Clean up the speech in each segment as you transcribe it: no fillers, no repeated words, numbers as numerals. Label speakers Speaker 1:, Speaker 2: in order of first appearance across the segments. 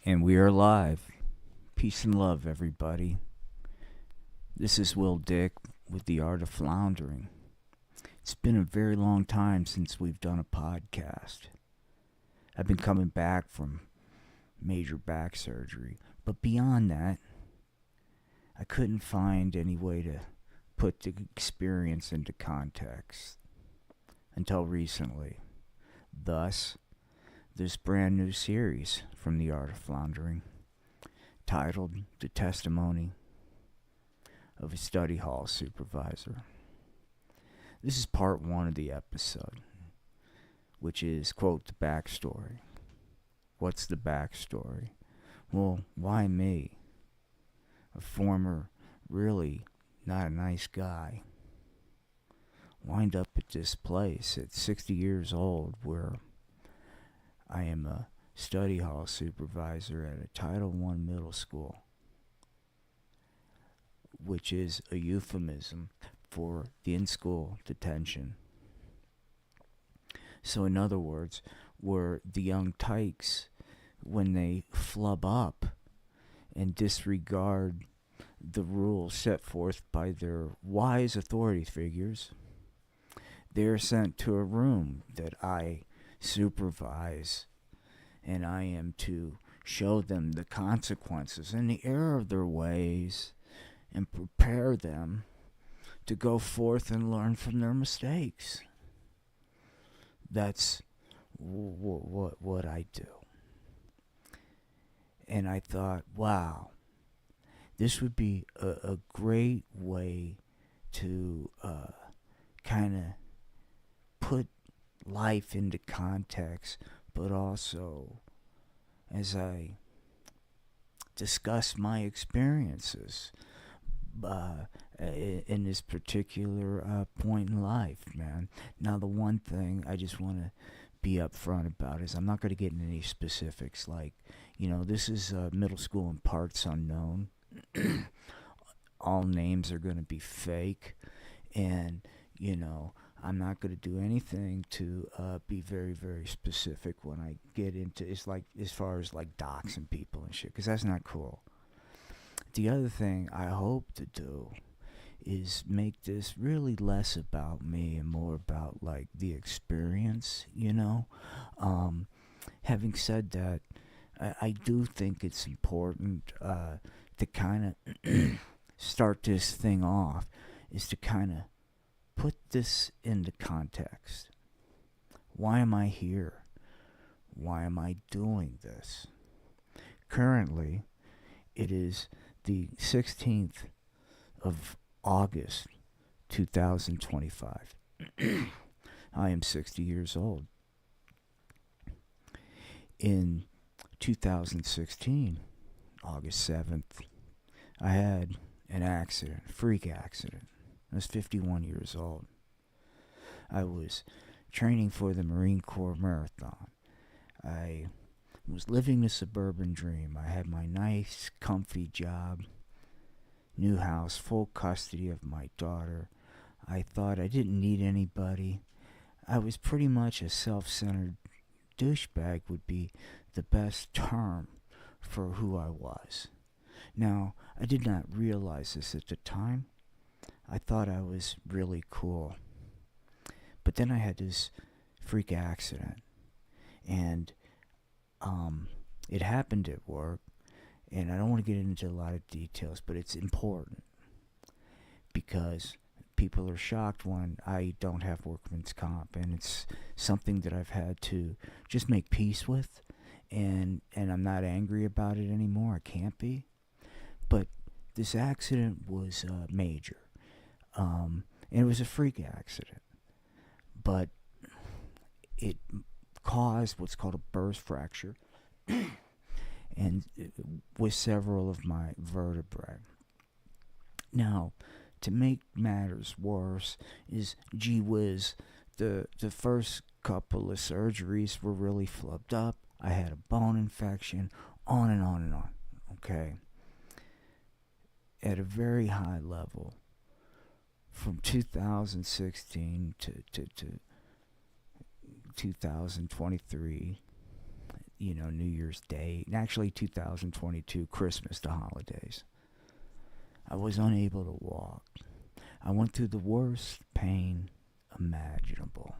Speaker 1: And we are live. Peace and love, everybody. This is Will Dick with The Art of Floundering. It's been a very long time since we've done a podcast. I've been coming back from major back surgery, but beyond that, I couldn't find any way to put the experience into context until recently. Thus, this brand new series from The Art of Floundering, titled The Testimony of a Study Hall Supervisor. This is part one of the episode, which is, quote, the backstory. What's the backstory? Well, why me? A former, really not a nice guy. Wind up at this place at 60 years old where I am a study hall supervisor at a Title I middle school, which is a euphemism for the in-school detention. So in other words, where the young tykes, when they flub up and disregard the rules set forth by their wise authority figures, they're sent to a room that I supervise, and I am to show them the consequences and the error of their ways and prepare them to go forth and learn from their mistakes. That's what I do. And I thought, wow, this would be a great way to kind of put life into context, but also as I discuss my experiences in this particular point in life, man. Now, the one thing I just want to be upfront about is I'm not going to get into any specifics. Like, this is middle school in parts unknown. All names are going to be fake, and I'm not going to do anything to be very, very specific when I get into it's like as far as like doxing people and shit, because that's not cool. The other thing I hope to do is make this really less about me and more about like the experience. Having said that, I do think it's important to kind of start this thing off is to kind of put this into context. Why am I here? Why am I doing this? Currently, it is the 16th of August, 2025. I am 60 years old. In 2016, August 7th, I had an accident, a freak accident. I was 51 years old. I was training for the Marine Corps Marathon. I was living the suburban dream. I had my nice, comfy job, new house, full custody of my daughter. I thought I didn't need anybody. I was pretty much a self-centered douchebag would be the best term for who I was. Now, I did not realize this at the time. I thought I was really cool. But then I had this freak accident. And it happened at work. And I don't want to get into a lot of details, but it's important. Because people are shocked when I don't have workman's comp. And it's something that I've had to just make peace with. And I'm not angry about it anymore. I can't be. But this accident was major. And it was a freak accident, but it caused what's called a burst fracture and with several of my vertebrae. Now, to make matters worse is, gee whiz, the first couple of surgeries were really flubbed up. I had a bone infection, on and on and on, okay? At a very high level. From 2016 to 2023, New Year's Day, and actually 2022, Christmas, the holidays. I was unable to walk. I went through the worst pain imaginable.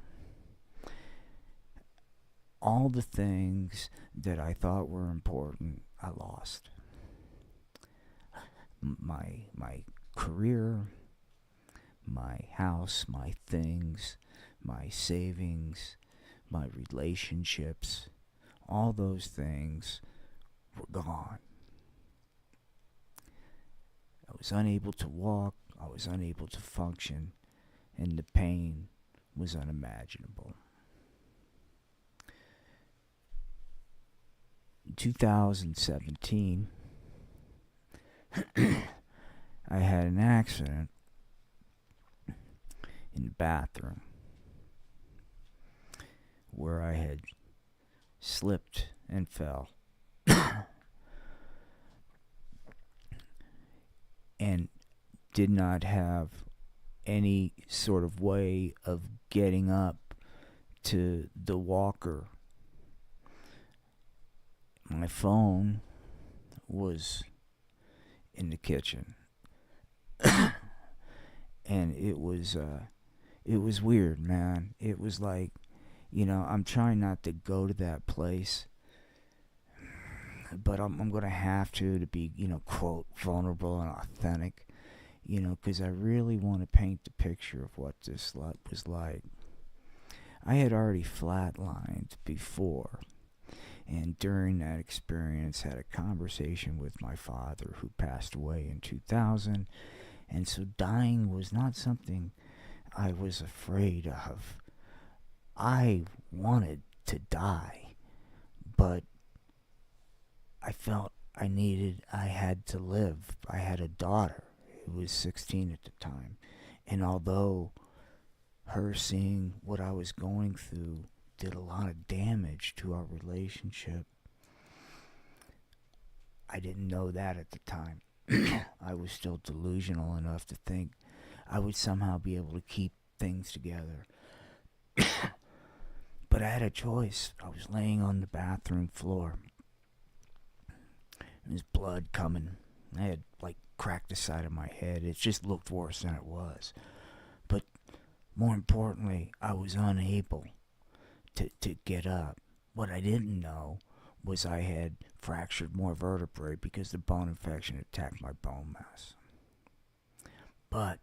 Speaker 1: All the things that I thought were important, I lost. My career, my house, my things, my savings, my relationships, all those things were gone. I was unable to walk, I was unable to function, and the pain was unimaginable. In 2017, I had an accident in the bathroom where I had slipped and fell and did not have any sort of way of getting up to the walker. My phone was in the kitchen. And it was weird, man. It was like, I'm trying not to go to that place, but I'm going to have to be, quote, vulnerable and authentic, because I really want to paint the picture of what this was like. I had already flatlined before, and during that experience had a conversation with my father, who passed away in 2000, and so dying was not something I was afraid of. I wanted to die, but I felt I had to live. I had a daughter who was 16 at the time, and although her seeing what I was going through did a lot of damage to our relationship, I didn't know that at the time. I was still delusional enough to think I would somehow be able to keep things together. But I had a choice. I was laying on the bathroom floor. There's blood coming. I had cracked the side of my head. It just looked worse than it was. But more importantly, I was unable to get up. What I didn't know was I had fractured more vertebrae because the bone infection attacked my bone mass. But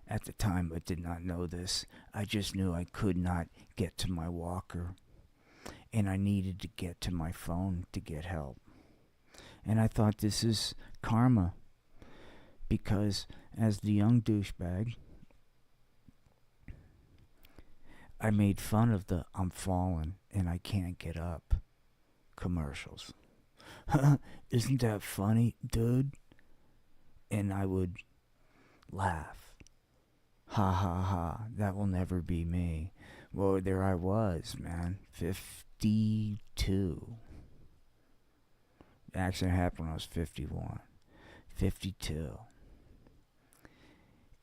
Speaker 1: at the time, I did not know this. I just knew I could not get to my walker, and I needed to get to my phone to get help. And I thought, this is karma, because as the young douchebag, I made fun of the "I'm falling and I can't get up" commercials. Isn't that funny, dude? And I would laugh. Ha ha ha, that will never be me. Well, there I was, man, 52. The accident happened when I was 51. 52.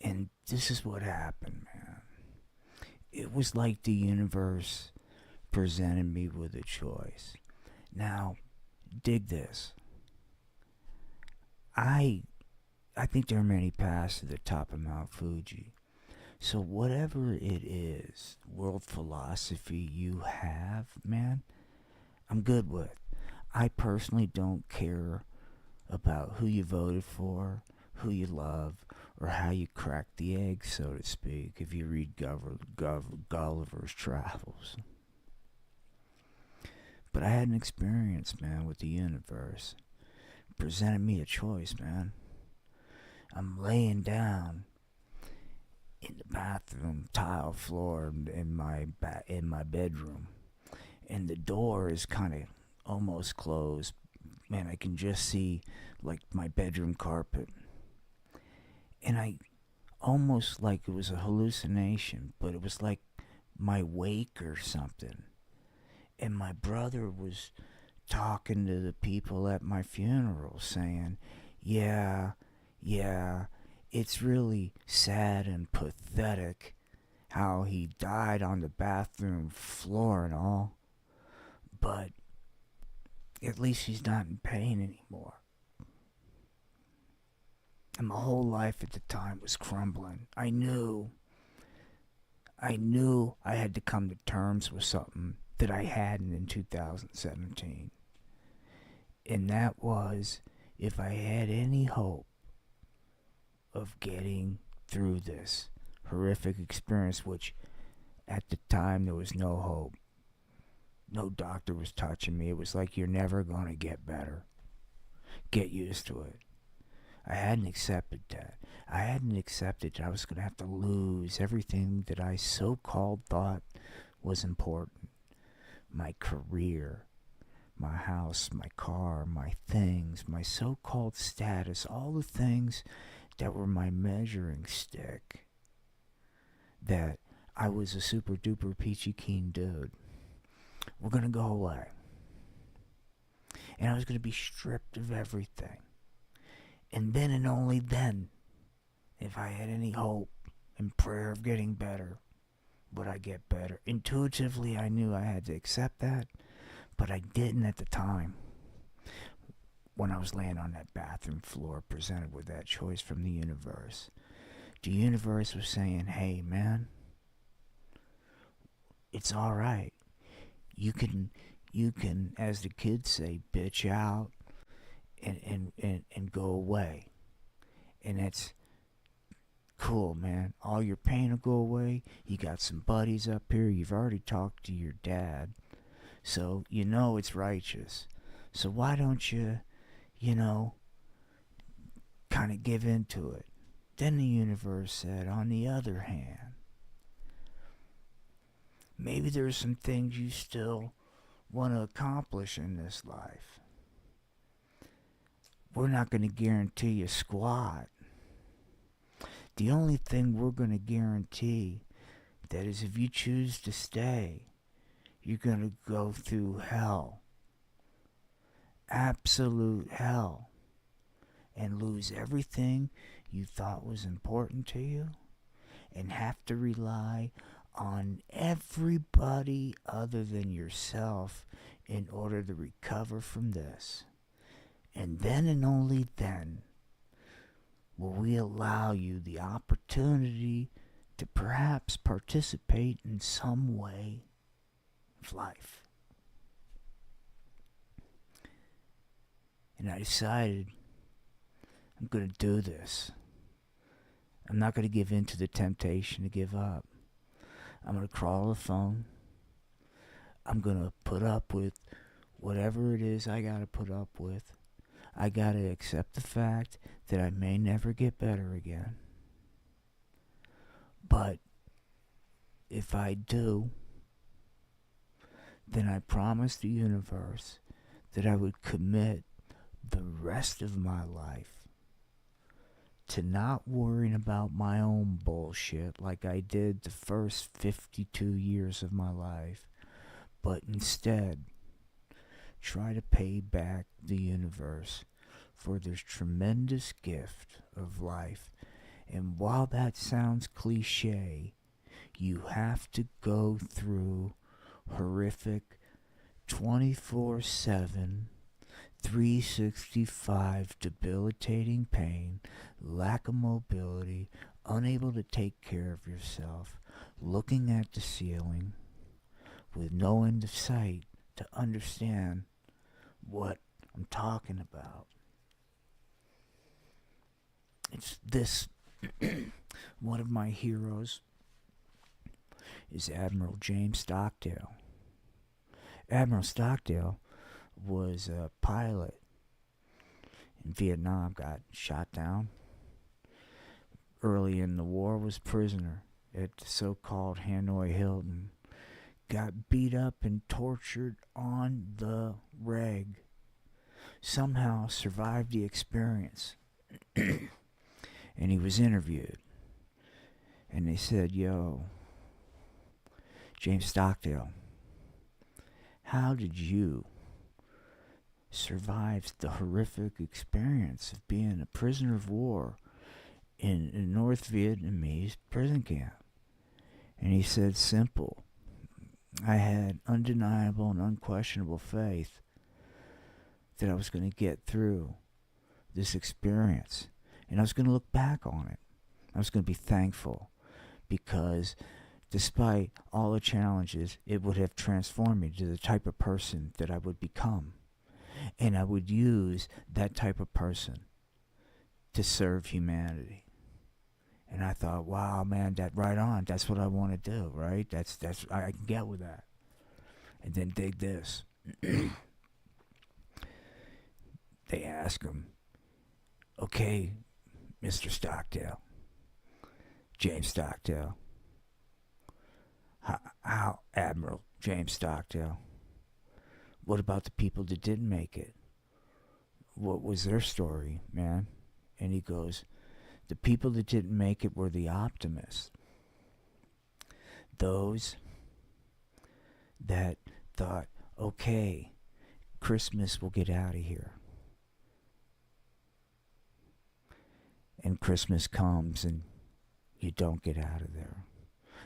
Speaker 1: And this is what happened, man. It was like the universe presented me with a choice. Now, dig this. I think there are many paths to the top of Mount Fuji. So whatever it is, world philosophy you have, man, I'm good with. I personally don't care about who you voted for, who you love, or how you cracked the egg, so to speak, if you read Gulliver's Travels. But I had an experience, man, with the universe. It presented me a choice, man. I'm laying down in the bathroom tile floor in my bedroom, and the door is kind of almost closed. Man, I can just see my bedroom carpet, and I almost like it was a hallucination, but it was like my wake or something. And my brother was talking to the people at my funeral, saying, yeah, it's really sad and pathetic how he died on the bathroom floor and all. But at least he's not in pain anymore. And my whole life at the time was crumbling. I knew I had to come to terms with something that I hadn't in 2017. And that was, if I had any hope of getting through this horrific experience, which at the time there was no hope. No doctor was touching me. It was like, you're never going to get better. Get used to it. I hadn't accepted that. I hadn't accepted that I was going to have to lose everything that I so-called thought was important. My career, my house, my car, my things, my so-called status, all the things that were my measuring stick. That I was a super duper peachy keen dude. Were going to go away. And I was going to be stripped of everything. And then and only then, if I had any hope and prayer of getting better, would I get better. Intuitively, I knew I had to accept that, but I didn't at the time. When I was laying on that bathroom floor, presented with that choice from the universe. The universe was saying, hey man, it's alright. You can, as the kids say, bitch out and go away. And that's cool, man. All your pain will go away. You got some buddies up here. You've already talked to your dad. So you know it's righteous. So why don't you, kind of give into it? Then the universe said, on the other hand, maybe there's some things you still want to accomplish in this life. We're not going to guarantee you squat. The only thing we're going to guarantee that is, if you choose to stay, you're going to go through hell. Absolute hell. And lose everything you thought was important to you. And have to rely on everybody other than yourself in order to recover from this. And then and only then will we allow you the opportunity to perhaps participate in some way of life. And I decided I'm going to do this. I'm not going to give in to the temptation to give up. I'm going to crawl the phone. I'm going to put up with whatever it is I got to put up with. I got to accept the fact that I may never get better again. But if I do, then I promised the universe that I would commit the rest of my life to not worrying about my own bullshit like I did the first 52 years of my life, but instead try to pay back the universe for this tremendous gift of life. And while that sounds cliche, you have to go through horrific 24/7 365 debilitating pain, lack of mobility, unable to take care of yourself, looking at the ceiling with no end of sight to understand what I'm talking about. It's this. One of my heroes is Admiral James Stockdale. Admiral Stockdale was a pilot in Vietnam, got shot down. Early in the war, was prisoner at the so-called Hanoi Hilton. Got beat up and tortured on the reg. Somehow survived the experience. And he was interviewed. And they said, yo, James Stockdale, how did you survive the horrific experience of being a prisoner of war in a North Vietnamese prison camp? And he said, simple. I had undeniable and unquestionable faith that I was going to get through this experience. And I was going to look back on it. I was going to be thankful because despite all the challenges, it would have transformed me to the type of person that I would become. And I would use that type of person to serve humanity. And I thought, wow, man, that right on. That's what I want to do, right? That's I can get with that. And then dig this. They ask him, okay, Mr. Stockdale, James Stockdale, how Admiral James Stockdale, what about the people that didn't make it? What was their story, man? And he goes, the people that didn't make it were the optimists. Those that thought, okay, Christmas will get out of here. And Christmas comes and you don't get out of there.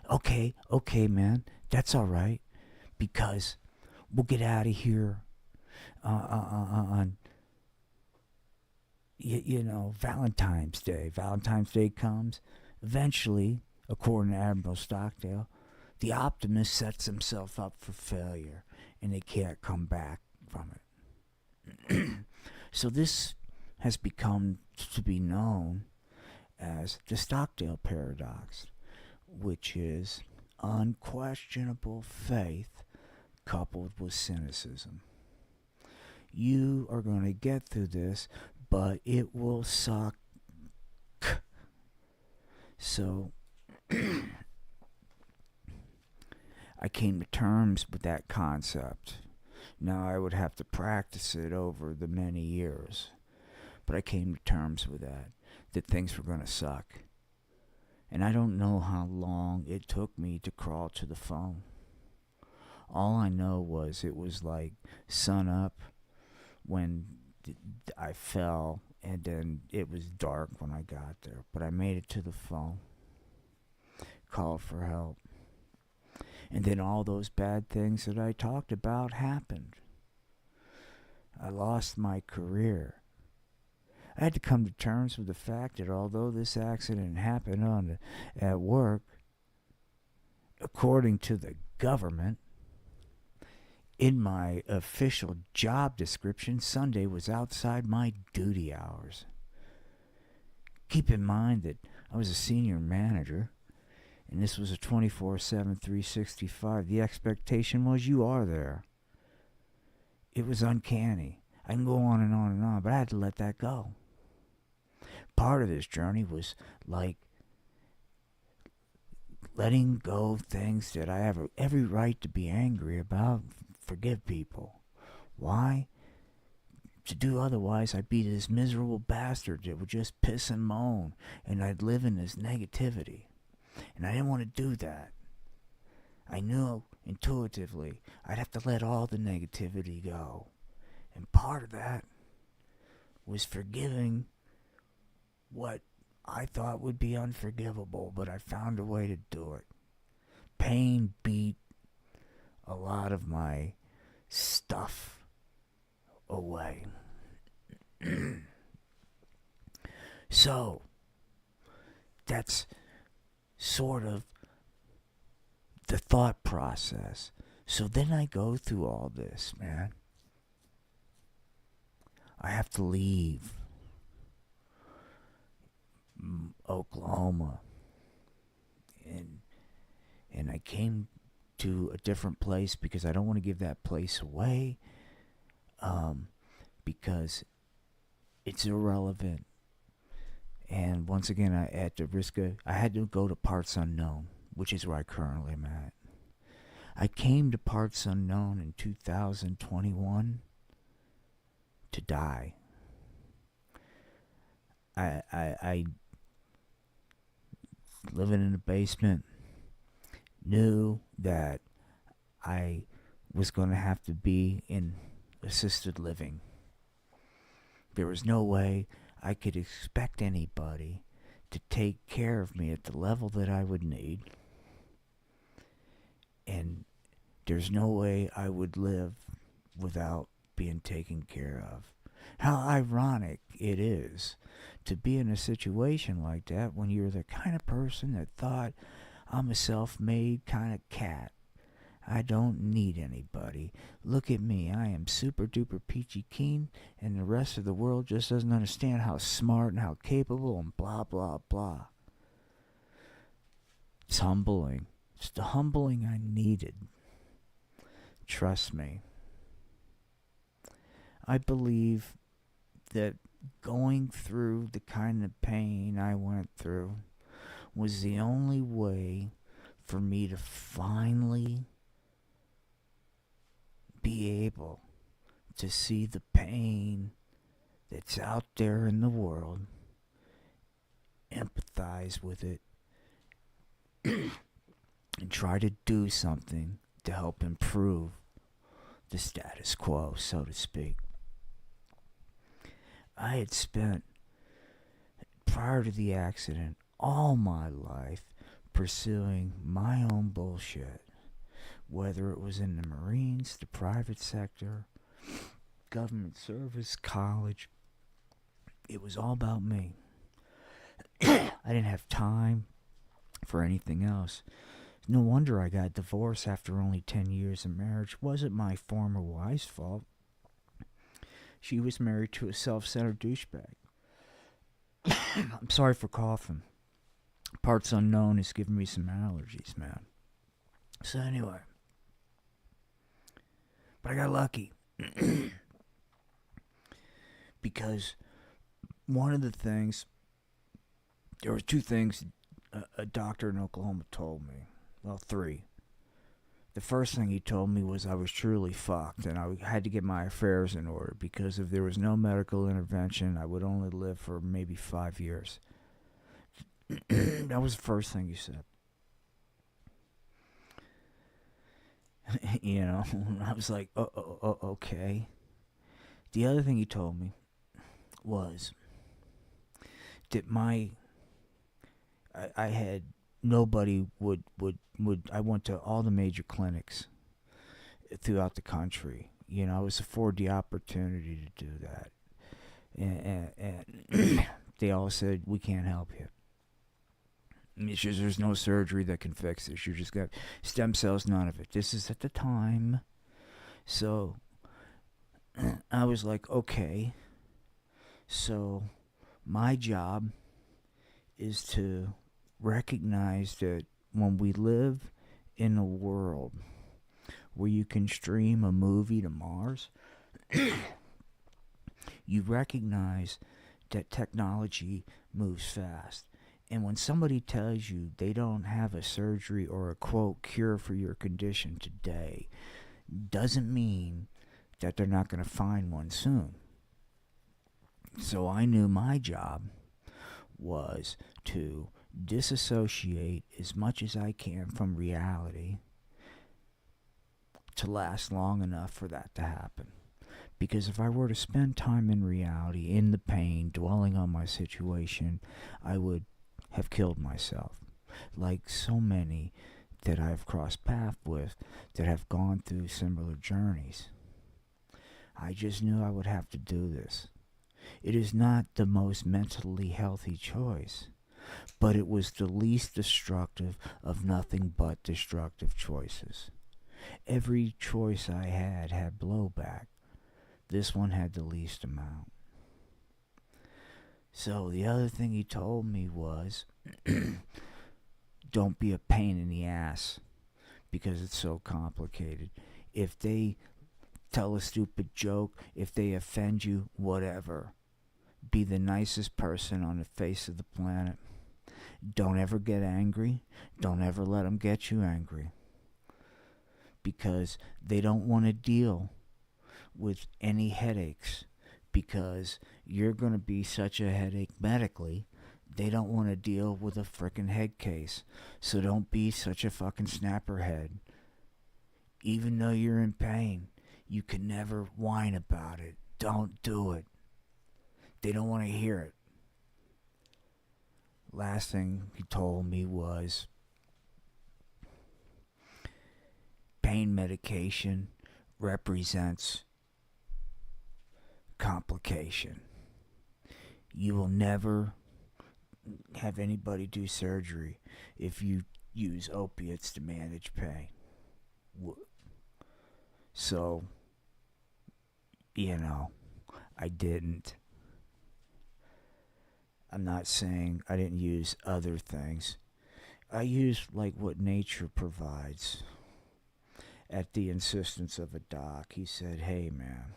Speaker 1: Okay, man, that's all right, because we'll get out of here on, Valentine's Day. Valentine's Day comes. Eventually, according to Admiral Stockdale, the optimist sets himself up for failure and they can't come back from it. So this has become to be known as the Stockdale paradox, which is unquestionable faith coupled with cynicism. You are going to get through this, but it will suck. So I came to terms with that concept. Now I would have to practice it over the many years, but I came to terms with that things were going to suck. And I don't know how long it took me to crawl to the phone. All I know was it was like sun up when I fell, and then it was dark when I got there. But I made it to the phone, called for help. And then all those bad things that I talked about happened. I lost my career. I had to come to terms with the fact that although this accident happened at work, according to the government, in my official job description, Sunday was outside my duty hours. Keep in mind that I was a senior manager, and this was a 24/7, 365. The expectation was you are there. It was uncanny. I can go on and on and on, but I had to let that go. Part of this journey was like letting go of things that I have every right to be angry about, forgive people. Why? To do otherwise, I'd be this miserable bastard that would just piss and moan, and I'd live in this negativity. And I didn't want to do that. I knew intuitively I'd have to let all the negativity go. And part of that was forgiving what I thought would be unforgivable, but I found a way to do it. Pain beat a lot of my stuff away. So, that's sort of the thought process. So then I go through all this, man. I have to leave Oklahoma, and I came to a different place because I don't want to give that place away, because it's irrelevant. And once again, I had to go to parts unknown, which is where I currently am at. I came to parts unknown in 2021 to die. I living in a basement, knew that I was going to have to be in assisted living. There was no way I could expect anybody to take care of me at the level that I would need and There's no way I would live without being taken care of. How ironic it is to be in a situation like that when you're the kind of person that thought, I'm a self made kind of cat. I don't need anybody. Look at me. I am super duper peachy keen, and the rest of the world just doesn't understand how smart and how capable and blah blah blah. It's humbling. It's the humbling I needed. Trust me. I believe that going through the kind of pain I went through was the only way for me to finally be able to see the pain that's out there in the world, empathize with it, and try to do something to help improve the status quo, so to speak. I had spent, prior to the accident, all my life pursuing my own bullshit. Whether it was in the Marines, the private sector, government service, college, it was all about me. I didn't have time for anything else. No wonder I got divorced after only 10 years of marriage. It wasn't my former wife's fault. She was married to a self-centered douchebag. I'm sorry for coughing. Parts unknown is giving me some allergies, man. So anyway. But I got lucky. Because one of the things, there were two things a doctor in Oklahoma told me. Well, three. The first thing he told me was I was truly fucked and I had to get my affairs in order because if there was no medical intervention, I would only live for maybe 5 years. That was the first thing he said. You know, I was like, okay. The other thing he told me was that I had nobody would I went to all the major clinics throughout the country. You know, I was afforded the opportunity to do that. And they all said, we can't help you. It's just, there's no surgery that can fix this. You just got stem cells, none of it. This is at the time. So I was like, okay. So my job is to recognize that when we live in a world where you can stream a movie to Mars, you recognize that technology moves fast. And when somebody tells you they don't have a surgery or a quote cure for your condition today, doesn't mean that they're not going to find one soon. So I knew my job was to disassociate as much as I can from reality to last long enough for that to happen. Because if I were to spend time in reality, in the pain, dwelling on my situation, I would have killed myself. Like so many that I've crossed paths with that have gone through similar journeys. I just knew I would have to do this. It is not the most mentally healthy choice, but it was the least destructive of nothing but destructive choices. Every choice I had blowback. This one had the least amount. So the other thing he told me was, don't be a pain in the ass because it's so complicated. If they tell a stupid joke, if they offend you, whatever. Be the nicest person on the face of the planet. Don't ever get angry. Don't ever let them get you angry. Because they don't want to deal with any headaches. Because you're going to be such a headache medically, they don't want to deal with a frickin' head case. So don't be such a fucking snapperhead. Even though you're in pain, you can never whine about it. Don't do it. They don't want to hear it. Last thing he told me was, pain medication represents complication. You will never have anybody do surgery if you use opiates to manage pain. So, I didn't. I'm not saying I didn't use other things. I used like what nature provides. At the insistence of a doc, he said, "Hey man,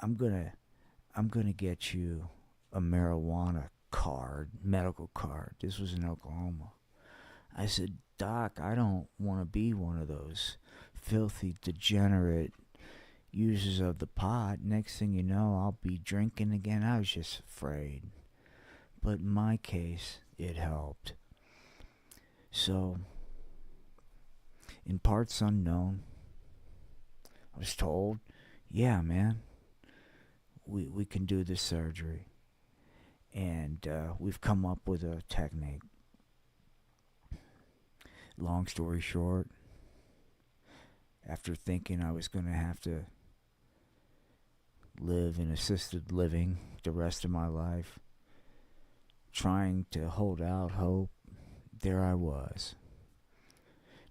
Speaker 1: I'm going to get you a marijuana card, medical card." This was in Oklahoma. I said, "Doc, I don't want to be one of those filthy, degenerate users of the pot. Next thing you know, I'll be drinking again." I was just afraid. But in my case, it helped. So, in parts unknown, I was told, "Yeah, man, we can do this surgery." And we've come up with a technique. Long story short, after thinking I was going to have to live in assisted living the rest of my life, trying to hold out hope, there I was.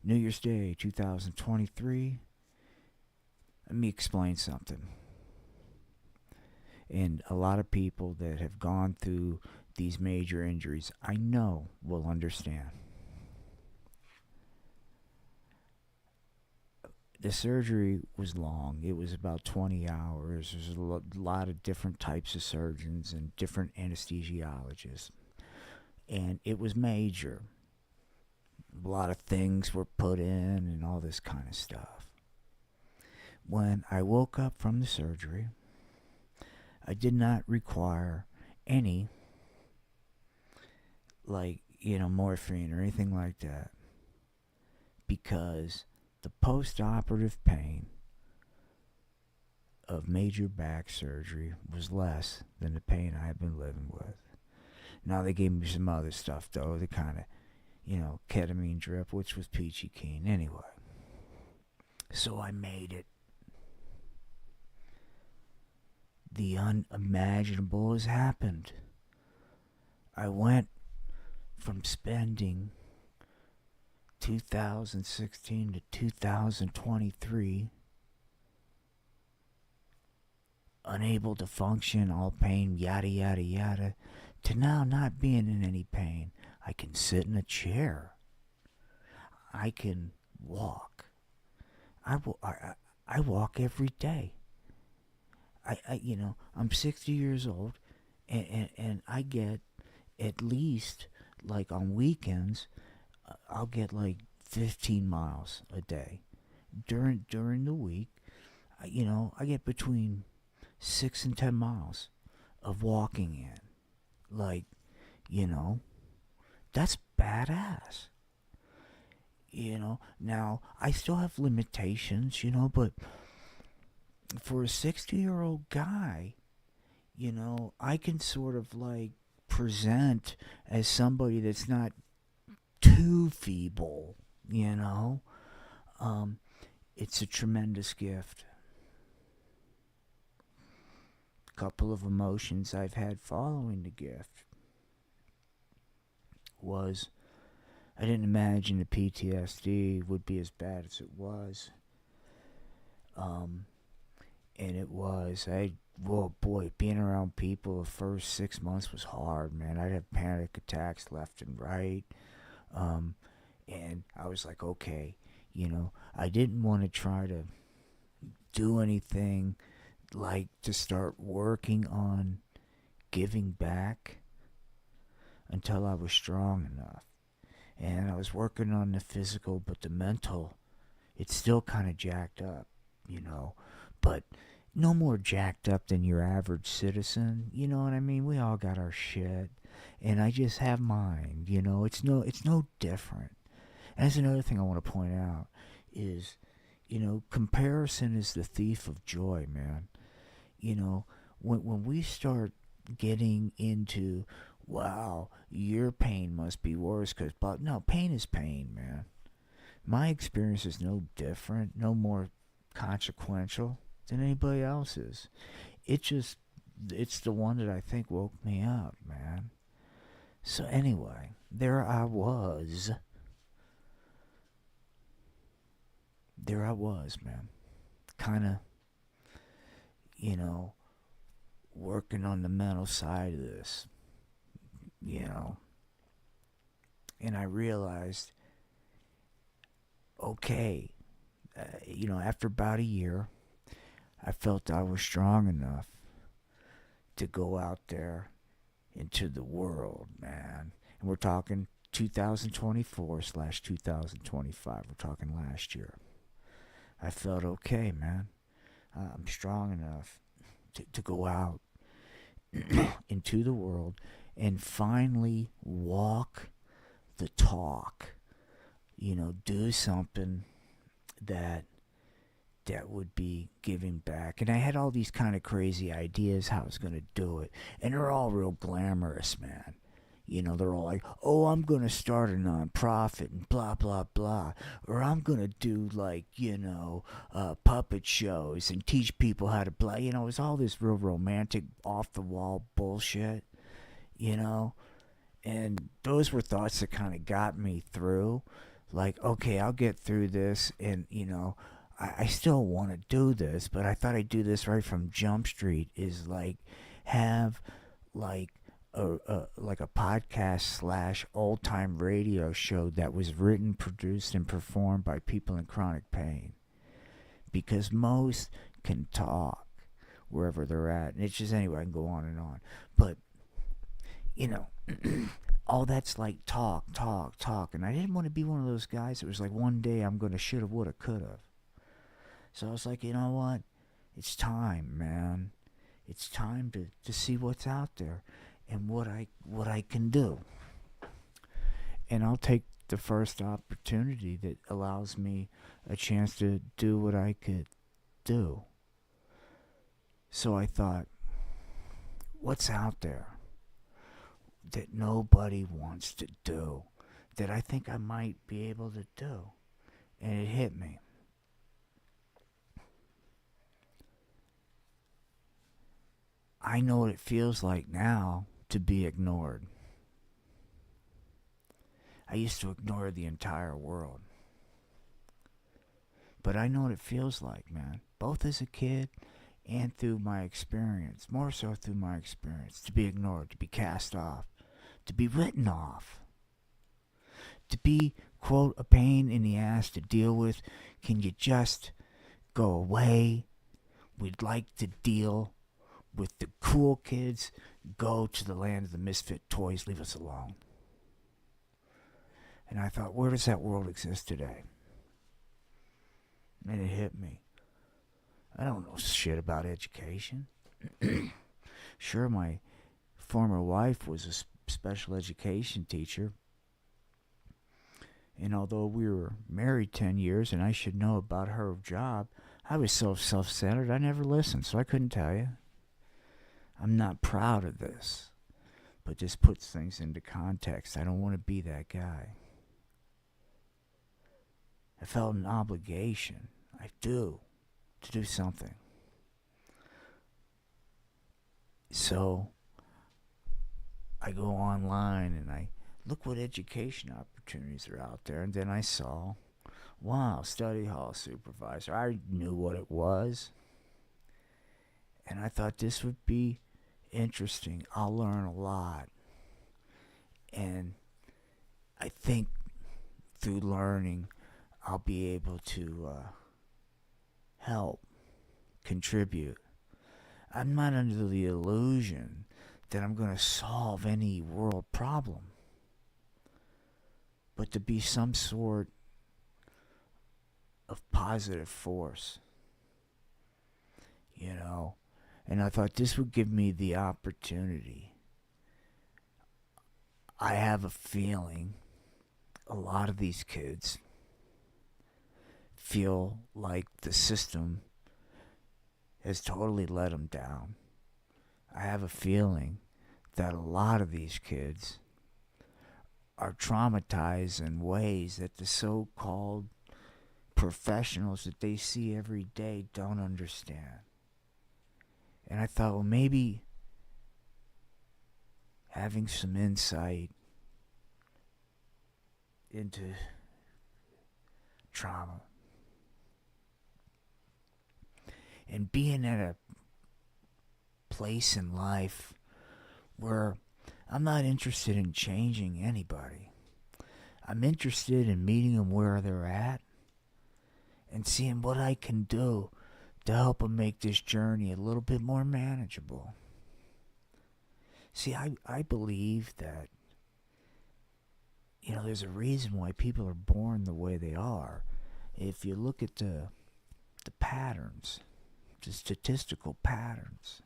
Speaker 1: New Year's Day 2023. Let me explain something. And a lot of people that have gone through these major injuries, I know, will understand. The surgery was long. It was about 20 hours. There's a lot of different types of surgeons and different anesthesiologists. And it was major. A lot of things were put in and all this kind of stuff. When I woke up from the surgery, I did not require any, morphine or anything like that, because the post-operative pain of major back surgery was less than the pain I had been living with. Now they gave me some other stuff though, the kind of, ketamine drip, which was peachy keen anyway. So I made it. The unimaginable has happened. I went from spending 2016 to 2023 unable to function, all pain, yada yada yada, to now not being in any pain. I can sit in a chair. I can walk. I walk every day. I'm 60 years old, and I get at least, like on weekends, I'll get like 15 miles a day. During the week, I get between 6 and 10 miles of walking in. That's badass. Now I still have limitations, but for a 60-year-old guy, I can sort of present as somebody that's not too feeble, It's a tremendous gift. Couple of emotions I've had following the gift was, I didn't imagine the PTSD would be as bad as it was. And it was. Being around people the first 6 months was hard, man. I'd have panic attacks left and right. And I was like, okay, I didn't want to try to do anything like to start working on giving back until I was strong enough. And I was working on the physical, but the mental, it's still kind of jacked up, but no more jacked up than your average citizen. You know what I mean? We all got our shit, and I just have mine. It's no different. And that's another thing I want to point out is, comparison is the thief of joy, man. When we start getting into, wow, your pain must be worse, but no, pain is pain, man. My experience is no different, no more consequential than anybody else's. It just, it's the one that I think woke me up, man. So anyway, there I was. There I was, man. Kind of, you know, working on the mental side of this, you know. And I realized, okay, after about a year, I felt I was strong enough to go out there into the world, man. And we're talking 2024/2025. We're talking last year. I felt okay, man. I'm strong enough to go out into the world and finally walk the talk. Do something that would be giving back. And I had all these kind of crazy ideas how I was going to do it. And they're all real glamorous, man. They're all like, oh, I'm going to start a nonprofit and blah, blah, blah. Or I'm going to do puppet shows and teach people how to play. It's all this real romantic, off the wall bullshit, And those were thoughts that kind of got me through. Like, okay, I'll get through this, and I still want to do this, but I thought I'd do this right from Jump Street. Is like have like a podcast / old time radio show that was written, produced, and performed by people in chronic pain, because most can talk wherever they're at, and it's just anyway. I can go on and on, but all that's like talk, and I didn't want to be one of those guys that was like, one day I'm gonna shoulda, woulda, coulda. So I was like, you know what? It's time, man. It's time to see what's out there and what I can do. And I'll take the first opportunity that allows me a chance to do what I could do. So I thought, what's out there that nobody wants to do, that I think I might be able to do? And it hit me. I know what it feels like now to be ignored. I used to ignore the entire world. But I know what it feels like, man. Both as a kid and through my experience. More so through my experience. To be ignored, to be cast off, to be written off. To be, quote, a pain in the ass to deal with. Can you just go away? We'd like to deal with the cool kids. Go to the land of the misfit toys. Leave us alone. And I thought, where does that world exist today? And it hit me. I don't know shit about education. Sure, my former wife was a special education teacher. And although we were married 10 years and I should know about her job, I was so self-centered I never listened, so I couldn't tell you. I'm not proud of this, but this puts things into context. I don't want to be that guy. I felt an obligation. I do. To do something. So I go online and I look what education opportunities are out there. And then I saw, wow, study hall supervisor. I knew what it was. And I thought this would be interesting. I'll learn a lot. And I think through learning, I'll be able to help, contribute. I'm not under the illusion that I'm going to solve any world problem, but to be some sort of positive force, And I thought this would give me the opportunity. I have a feeling a lot of these kids feel like the system has totally let them down. I have a feeling that a lot of these kids are traumatized in ways that the so-called professionals that they see every day don't understand. And I thought, well, maybe having some insight into trauma and being at a place in life where I'm not interested in changing anybody. I'm interested in meeting them where they're at and seeing what I can do to help them make this journey a little bit more manageable. See, I believe that, there's a reason why people are born the way they are. If you look at the patterns, the statistical patterns,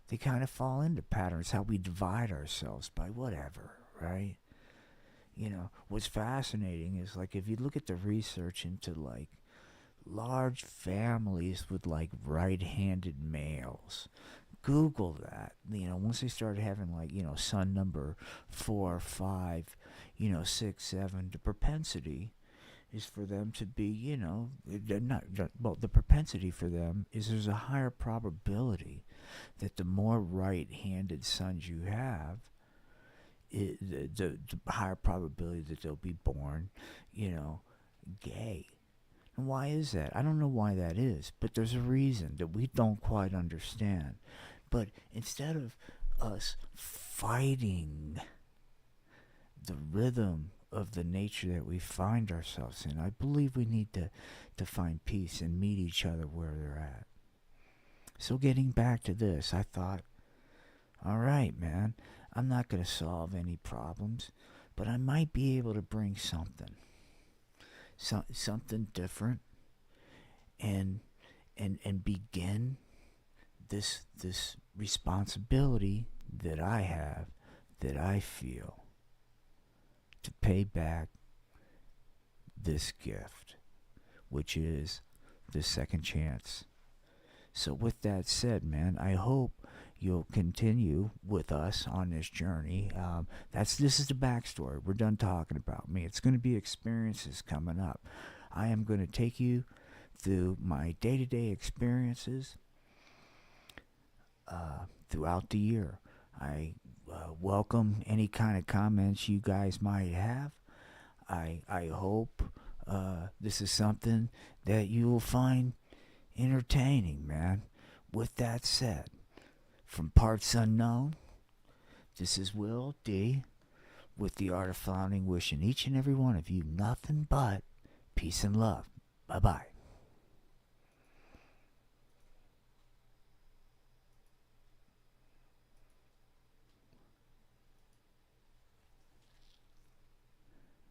Speaker 1: they kind of fall into patterns, how we divide ourselves by whatever, right? What's fascinating is, like, if you look at the research into, like, large families with, like, right-handed males, Google that. Once they started having, like, son number 4, 5, 6, 7, the propensity is for them to be, the propensity for them is there's a higher probability that the more right-handed sons you have, the higher probability that they'll be born, gay. And why is that? I don't know why that is, but there's a reason that we don't quite understand. But instead of us fighting the rhythm of the nature that we find ourselves in, I believe we need to find peace and meet each other where they're at. So getting back to this, I thought, all right, man, I'm not going to solve any problems, but I might be able to bring something different, and begin this responsibility that I have, that I feel, to pay back this gift, which is the second chance. So with that said, man, I hope you'll continue with us on this journey. This is the backstory. We're done talking about me. It's going to be experiences coming up. I am going to take you through my day-to-day experiences throughout the year. I welcome any kind of comments you guys might have. I hope this is something that you will find entertaining, man. With that said, from Parts Unknown, this is Will D. with the Art of Floundering, wishing each and every one of you nothing but peace and love. Bye-bye.